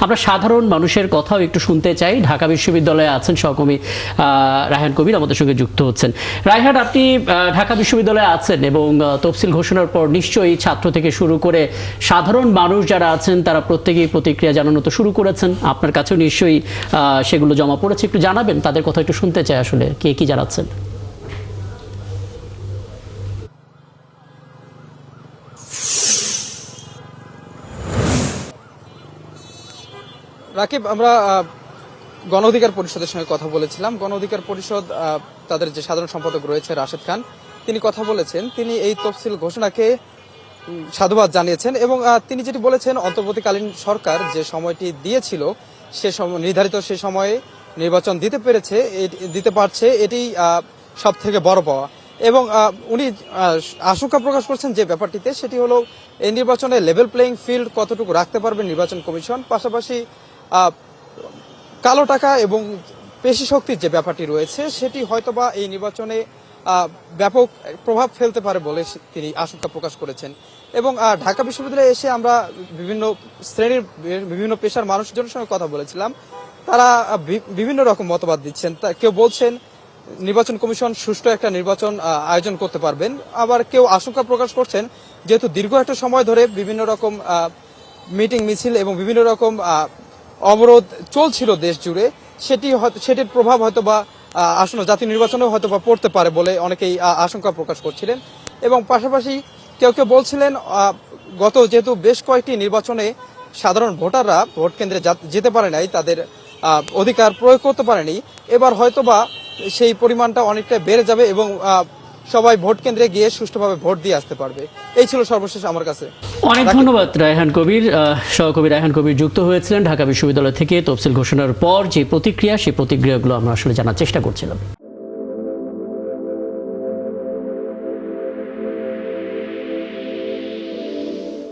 আমরা সাধারণ মানুষের কথাও একটু শুনতে চাই। ঢাকা বিশ্ববিদ্যালয়ে আছেন সহকর্মী রায়হান কবির আমাদের সঙ্গে যুক্ত হচ্ছেন। রায়হান, আপনি ঢাকা বিশ্ববিদ্যালয়ে আছেন এবং তফসিল ঘোষণার পর নিশ্চয়ই ছাত্র থেকে শুরু করে সাধারণ মানুষ যারা আছেন তারা প্রত্যেকেই প্রতিক্রিয়া জানানো তো শুরু করেছেন। আপনার কাছেও নিশ্চয়ই সেগুলো জমা পড়েছে, একটু জানাবেন, তাদের কথা একটু শুনতে চাই আসলে কে কি জানাচ্ছেন। রাকিব, আমরা গণ অধিকার পরিষদের সঙ্গে কথা বলেছিলাম। গণ অধিকার পরিষদ তাদের যে সাধারণ সম্পাদক রয়েছে রাশেদ খান, তিনি কথা বলেছেন। তিনি এই তফসিল ঘোষণাকে সাধুবাদ জানিয়েছেন এবং তিনি যেটি বলেছেন, অন্তর্বর্তীকালীন সরকার যে সময়টি দিয়েছিল সে সময় নির্ধারিত সে সময়ে নির্বাচন দিতে পারছে, এটি সব থেকে বড় পাওয়া। এবং উনি আশঙ্কা প্রকাশ করছেন যে ব্যাপারটিতে, সেটি হলো এই নির্বাচনে লেভেল প্লেইং ফিল্ড কতটুকু রাখতে পারবে নির্বাচন কমিশন, পাশাপাশি কালো টাকা এবং পেশি শক্তির যে ব্যাপারটি রয়েছে সেটি হয়তোবা এই নির্বাচনে ব্যাপক প্রভাব ফেলতে পারে বলে তিনি আশঙ্কা প্রকাশ করেছেন। এবং ঢাকা বিশ্ববিদ্যালয়ে এসে আমরা বিভিন্ন শ্রেণীর বিভিন্ন পেশার মানুষজনের সঙ্গে কথা বলেছিলাম। তারা বিভিন্ন রকম মতবাদ দিচ্ছেন। কেউ বলছেন নির্বাচন কমিশন সুষ্ঠু একটা নির্বাচন আয়োজন করতে পারবেন, আবার কেউ আশঙ্কা প্রকাশ করছেন যেহেতু দীর্ঘ একটা সময় ধরে বিভিন্ন রকম মিটিং মিছিল এবং বিভিন্ন রকম অবরোধ চলছিল দেশ জুড়ে, সেটির প্রভাব হয়তোবা আসন্ন জাতীয় নির্বাচনেও হয়তোবা পড়তে পারে বলে অনেকেই আশঙ্কা প্রকাশ করছিলেন। এবং পাশাপাশি কেউ কেউ বলছিলেন গত যেহেতু বেশ কয়েকটি নির্বাচনে সাধারণ ভোটাররা ভোট কেন্দ্রে যেতে পারে নাই, তাদের অধিকার প্রয়োগ করতে পারেনি, এবার হয়তোবা সেই পরিমাণটা অনেকটা বেড়ে যাবে এবং সবাই ভোট কেন্দ্রে গিয়ে সুষ্ঠুভাবে ভোট দিয়ে আসতে পারবে। এই ছিল সর্বশেষ আমার কাছে। অনেক ধন্যবাদ রায়হান কবির। সহকবি রায়হান কবির যুক্ত হয়েছিলেন ঢাকা বিশ্ববিদ্যালয় থেকে তফসিল ঘোষণার পর যে প্রতিক্রিয়া, সেই প্রতিক্রিয়াগুলো আমরা আসলে জানার চেষ্টা করছিলাম।